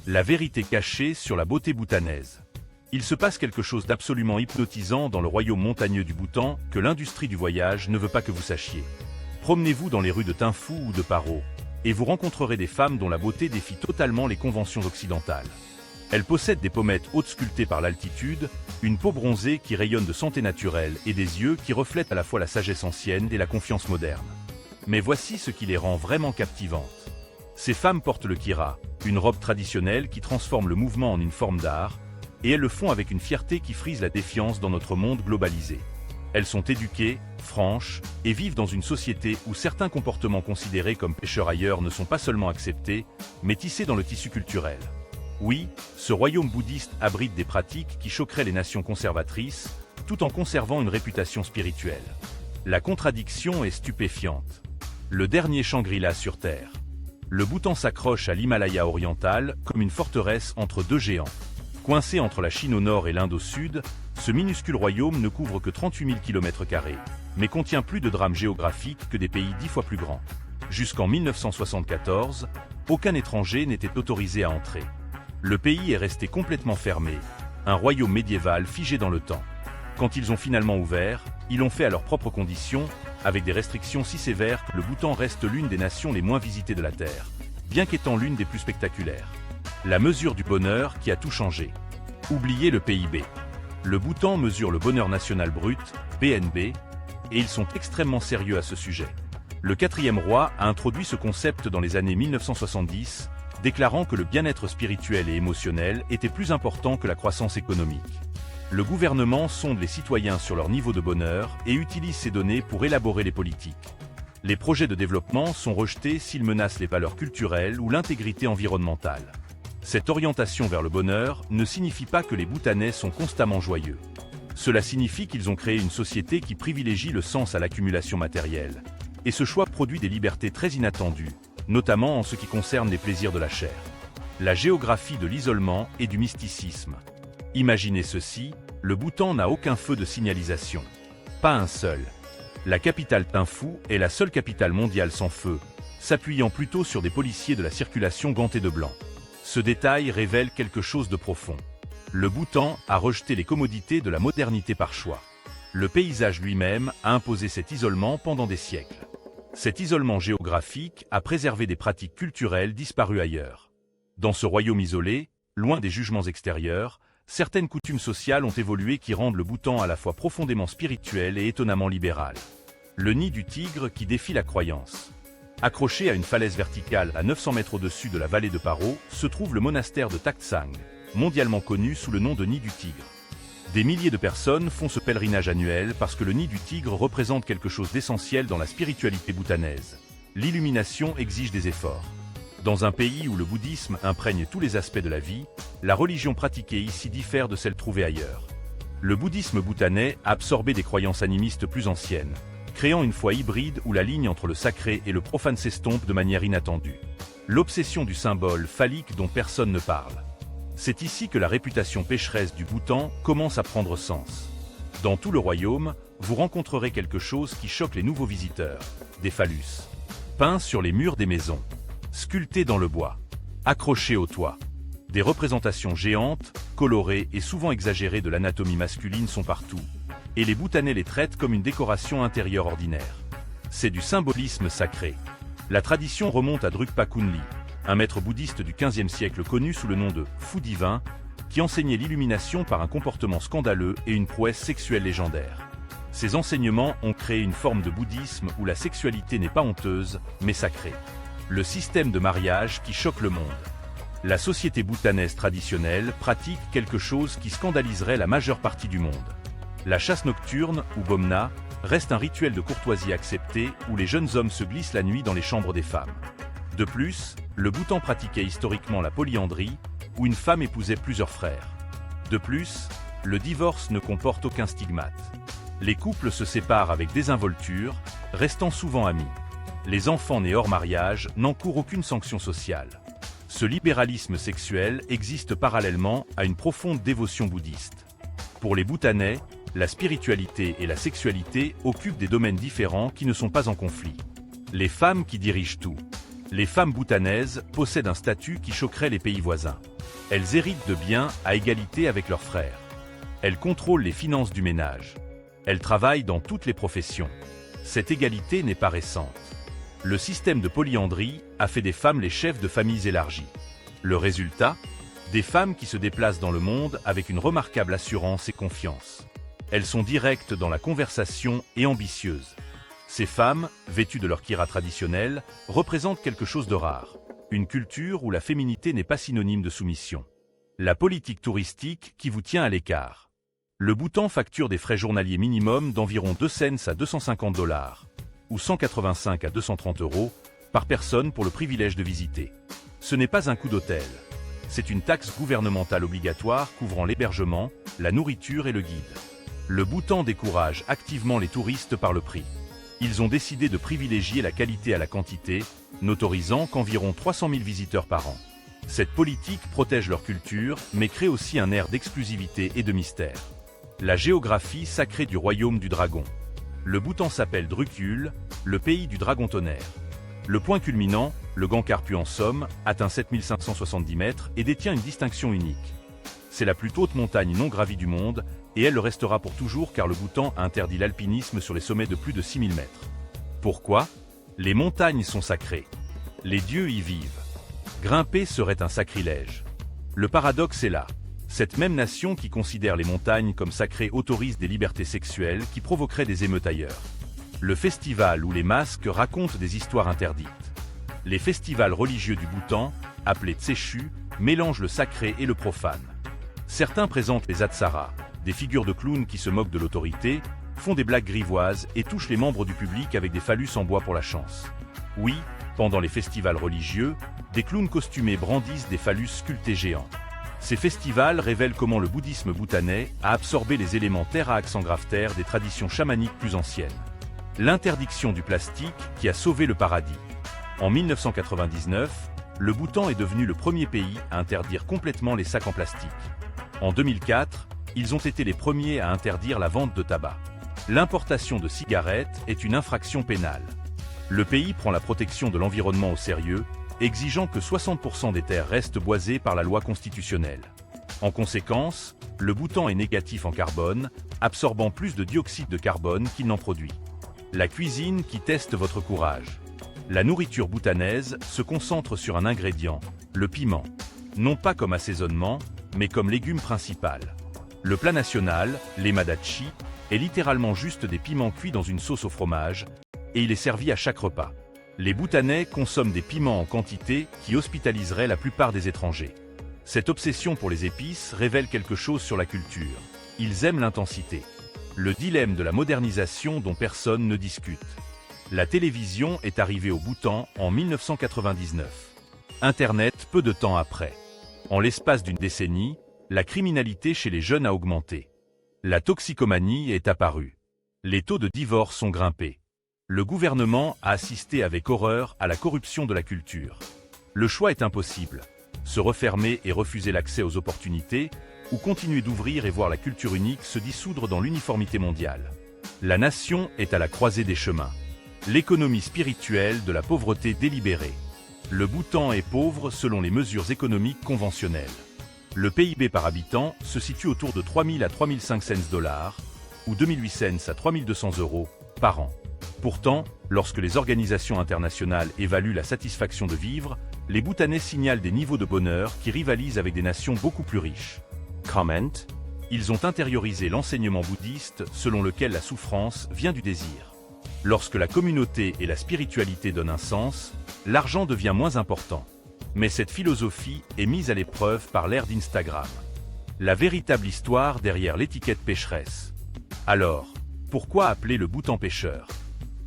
La vérité cachée sur la beauté bhoutanaise. Il se passe quelque chose d'absolument hypnotisant dans le royaume montagneux du Bhoutan que l'industrie du voyage ne veut pas que vous sachiez. Promenez-vous dans les rues de Thimphu ou de Paro, et vous rencontrerez des femmes dont la beauté défie totalement les conventions occidentales. Elles possèdent des pommettes hautes sculptées par l'altitude, une peau bronzée qui rayonne de santé naturelle et des yeux qui reflètent à la fois la sagesse ancienne et la confiance moderne. Mais voici ce qui les rend vraiment captivantes. Ces femmes portent le kira, une robe traditionnelle qui transforme le mouvement en une forme d'art, et elles le font avec une fierté qui frise la défiance dans notre monde globalisé. Elles sont éduquées, franches, et vivent dans une société où certains comportements considérés comme pécheurs ailleurs ne sont pas seulement acceptés, mais tissés dans le tissu culturel. Oui, ce royaume bouddhiste abrite des pratiques qui choqueraient les nations conservatrices, tout en conservant une réputation spirituelle. La contradiction est stupéfiante. Le dernier Shangri-La sur Terre. Le Bhoutan s'accroche à l'Himalaya oriental comme une forteresse entre deux géants. Coincé entre la Chine au nord et l'Inde au sud, ce minuscule royaume ne couvre que 38 000 km², mais contient plus de drames géographiques que des pays 10 fois plus grands. Jusqu'en 1974, aucun étranger n'était autorisé à entrer. Le pays est resté complètement fermé, un royaume médiéval figé dans le temps. Quand ils ont finalement ouvert, ils l'ont fait à leurs propres conditions, avec des restrictions si sévères que le Bhoutan reste l'une des nations les moins visitées de la Terre, bien qu'étant l'une des plus spectaculaires. La mesure du bonheur qui a tout changé. Oubliez le PIB. Le Bhoutan mesure le bonheur national brut, BNB, et ils sont extrêmement sérieux à ce sujet. Le 4e roi a introduit ce concept dans les années 1970, déclarant que le bien-être spirituel et émotionnel était plus important que la croissance économique. Le gouvernement sonde les citoyens sur leur niveau de bonheur et utilise ces données pour élaborer les politiques. Les projets de développement sont rejetés s'ils menacent les valeurs culturelles ou l'intégrité environnementale. Cette orientation vers le bonheur ne signifie pas que les Bhoutanais sont constamment joyeux. Cela signifie qu'ils ont créé une société qui privilégie le sens à l'accumulation matérielle. Et ce choix produit des libertés très inattendues, notamment en ce qui concerne les plaisirs de la chair. La géographie de l'isolement et du mysticisme. Imaginez ceci, le Bhoutan n'a aucun feu de signalisation. Pas un seul. La capitale Thimphu est la seule capitale mondiale sans feu, s'appuyant plutôt sur des policiers de la circulation gantés de blanc. Ce détail révèle quelque chose de profond. Le Bhoutan a rejeté les commodités de la modernité par choix. Le paysage lui-même a imposé cet isolement pendant des siècles. Cet isolement géographique a préservé des pratiques culturelles disparues ailleurs. Dans ce royaume isolé, loin des jugements extérieurs, certaines coutumes sociales ont évolué qui rendent le Bhoutan à la fois profondément spirituel et étonnamment libéral. Le nid du tigre qui défie la croyance. Accroché à une falaise verticale à 900 mètres au-dessus de la vallée de Paro, se trouve le monastère de Taktsang, mondialement connu sous le nom de nid du tigre. Des milliers de personnes font ce pèlerinage annuel parce que le nid du tigre représente quelque chose d'essentiel dans la spiritualité bhoutanaise. L'illumination exige des efforts. Dans un pays où le bouddhisme imprègne tous les aspects de la vie, la religion pratiquée ici diffère de celle trouvée ailleurs. Le bouddhisme bhoutanais a absorbé des croyances animistes plus anciennes, créant une foi hybride où la ligne entre le sacré et le profane s'estompe de manière inattendue. L'obsession du symbole phallique dont personne ne parle. C'est ici que la réputation pécheresse du Bhoutan commence à prendre sens. Dans tout le royaume, vous rencontrerez quelque chose qui choque les nouveaux visiteurs, des phallus. Peints sur les murs des maisons, sculptés dans le bois, accrochés au toit. Des représentations géantes, colorées et souvent exagérées de l'anatomie masculine sont partout, et les Bhoutanais les traitent comme une décoration intérieure ordinaire. C'est du symbolisme sacré. La tradition remonte à Drukpa Kunli, un maître bouddhiste du XVe siècle connu sous le nom de « fou divin », qui enseignait l'illumination par un comportement scandaleux et une prouesse sexuelle légendaire. Ces enseignements ont créé une forme de bouddhisme où la sexualité n'est pas honteuse, mais sacrée. Le système de mariage qui choque le monde. La société bhoutanaise traditionnelle pratique quelque chose qui scandaliserait la majeure partie du monde. La chasse nocturne, ou bomna, reste un rituel de courtoisie accepté où les jeunes hommes se glissent la nuit dans les chambres des femmes. De plus, le Bhoutan pratiquait historiquement la polyandrie, où une femme épousait plusieurs frères. De plus, le divorce ne comporte aucun stigmate. Les couples se séparent avec désinvolture, restant souvent amis. Les enfants nés hors mariage n'encourent aucune sanction sociale. Ce libéralisme sexuel existe parallèlement à une profonde dévotion bouddhiste. Pour les Bhoutanais, la spiritualité et la sexualité occupent des domaines différents qui ne sont pas en conflit. Les femmes qui dirigent tout. Les femmes bhoutanaises possèdent un statut qui choquerait les pays voisins. Elles héritent de biens à égalité avec leurs frères. Elles contrôlent les finances du ménage. Elles travaillent dans toutes les professions. Cette égalité n'est pas récente. Le système de polyandrie a fait des femmes les chefs de familles élargies. Le résultat ? Des femmes qui se déplacent dans le monde avec une remarquable assurance et confiance. Elles sont directes dans la conversation et ambitieuses. Ces femmes, vêtues de leur kira traditionnel, représentent quelque chose de rare. Une culture où la féminité n'est pas synonyme de soumission. La politique touristique qui vous tient à l'écart. Le Bhoutan facture des frais journaliers minimums d'environ 2 cents à 250 $, ou 185 à 230 € par personne pour le privilège de visiter. Ce n'est pas un coût d'hôtel. C'est une taxe gouvernementale obligatoire couvrant l'hébergement, la nourriture et le guide. Le Bhoutan décourage activement les touristes par le prix. Ils ont décidé de privilégier la qualité à la quantité, n'autorisant qu'environ 300 000 visiteurs par an. Cette politique protège leur culture, mais crée aussi un air d'exclusivité et de mystère. La géographie sacrée du royaume du dragon. Le Bhoutan s'appelle Drukgyul, le pays du dragon tonnerre. Le point culminant, le Gangkar-pu en Somme, atteint 7570 mètres et détient une distinction unique. C'est la plus haute montagne non gravie du monde, et elle le restera pour toujours car le Bhoutan a interdit l'alpinisme sur les sommets de plus de 6000 mètres. Pourquoi ? Les montagnes sont sacrées. Les dieux y vivent. Grimper serait un sacrilège. Le paradoxe est là. Cette même nation qui considère les montagnes comme sacrées autorise des libertés sexuelles qui provoqueraient des émeutes ailleurs. Le festival où les masques racontent des histoires interdites. Les festivals religieux du Bhoutan, appelés Tsechu, mélangent le sacré et le profane. Certains présentent les Atsara, des figures de clowns qui se moquent de l'autorité, font des blagues grivoises et touchent les membres du public avec des phallus en bois pour la chance. Oui, pendant les festivals religieux, des clowns costumés brandissent des phallus sculptés géants. Ces festivals révèlent comment le bouddhisme bhoutanais a absorbé les éléments terre à accent grave-terre des traditions chamaniques plus anciennes. L'interdiction du plastique qui a sauvé le paradis. En 1999, le Bhoutan est devenu le premier pays à interdire complètement les sacs en plastique. En 2004, ils ont été les premiers à interdire la vente de tabac. L'importation de cigarettes est une infraction pénale. Le pays prend la protection de l'environnement au sérieux, exigeant que 60% des terres restent boisées par la loi constitutionnelle. En conséquence, le Bhoutan est négatif en carbone, absorbant plus de dioxyde de carbone qu'il n'en produit. La cuisine qui teste votre courage. La nourriture bhoutanaise se concentre sur un ingrédient, le piment. Non pas comme assaisonnement, mais comme légume principal. Le plat national, les madachi, est littéralement juste des piments cuits dans une sauce au fromage, et il est servi à chaque repas. Les Bhoutanais consomment des piments en quantité qui hospitaliseraient la plupart des étrangers. Cette obsession pour les épices révèle quelque chose sur la culture. Ils aiment l'intensité. Le dilemme de la modernisation dont personne ne discute. La télévision est arrivée au Bhoutan en 1999. Internet peu de temps après. En l'espace d'une décennie, la criminalité chez les jeunes a augmenté. La toxicomanie est apparue. Les taux de divorce ont grimpé. Le gouvernement a assisté avec horreur à la corruption de la culture. Le choix est impossible. Se refermer et refuser l'accès aux opportunités, ou continuer d'ouvrir et voir la culture unique se dissoudre dans l'uniformité mondiale. La nation est à la croisée des chemins. L'économie spirituelle de la pauvreté délibérée. Le Bhoutan est pauvre selon les mesures économiques conventionnelles. Le PIB par habitant se situe autour de 3 000 à 3 500 $, ou 2 800 à 3 200 € par an. Pourtant, lorsque les organisations internationales évaluent la satisfaction de vivre, les Bhoutanais signalent des niveaux de bonheur qui rivalisent avec des nations beaucoup plus riches. Comment ? Ils ont intériorisé l'enseignement bouddhiste selon lequel la souffrance vient du désir. Lorsque la communauté et la spiritualité donnent un sens, l'argent devient moins important. Mais cette philosophie est mise à l'épreuve par l'ère d'Instagram. La véritable histoire derrière l'étiquette pécheresse. Alors, pourquoi appeler le Bhoutan pécheur ?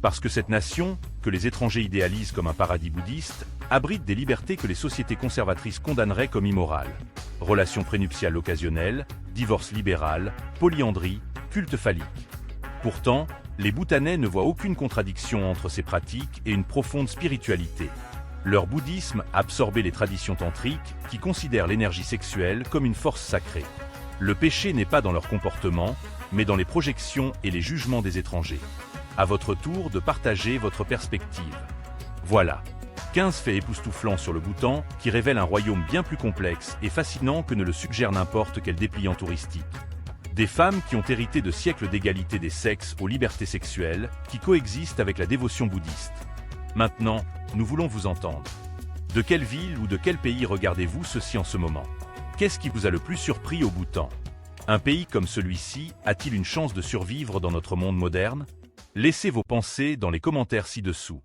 Parce que cette nation, que les étrangers idéalisent comme un paradis bouddhiste, abrite des libertés que les sociétés conservatrices condamneraient comme immorales. Relations prénuptiales occasionnelles, divorce libéral, polyandrie, culte phallique. Pourtant, les Bhoutanais ne voient aucune contradiction entre ces pratiques et une profonde spiritualité. Leur bouddhisme a absorbé les traditions tantriques qui considèrent l'énergie sexuelle comme une force sacrée. Le péché n'est pas dans leur comportement, mais dans les projections et les jugements des étrangers. À votre tour de partager votre perspective. Voilà. 15 faits époustouflants sur le Bhoutan qui révèlent un royaume bien plus complexe et fascinant que ne le suggère n'importe quel dépliant touristique. Des femmes qui ont hérité de siècles d'égalité des sexes aux libertés sexuelles, qui coexistent avec la dévotion bouddhiste. Maintenant, nous voulons vous entendre. De quelle ville ou de quel pays regardez-vous ceci en ce moment? Qu'est-ce qui vous a le plus surpris au Bhoutan? Un pays comme celui-ci a-t-il une chance de survivre dans notre monde moderne? Laissez vos pensées dans les commentaires ci-dessous.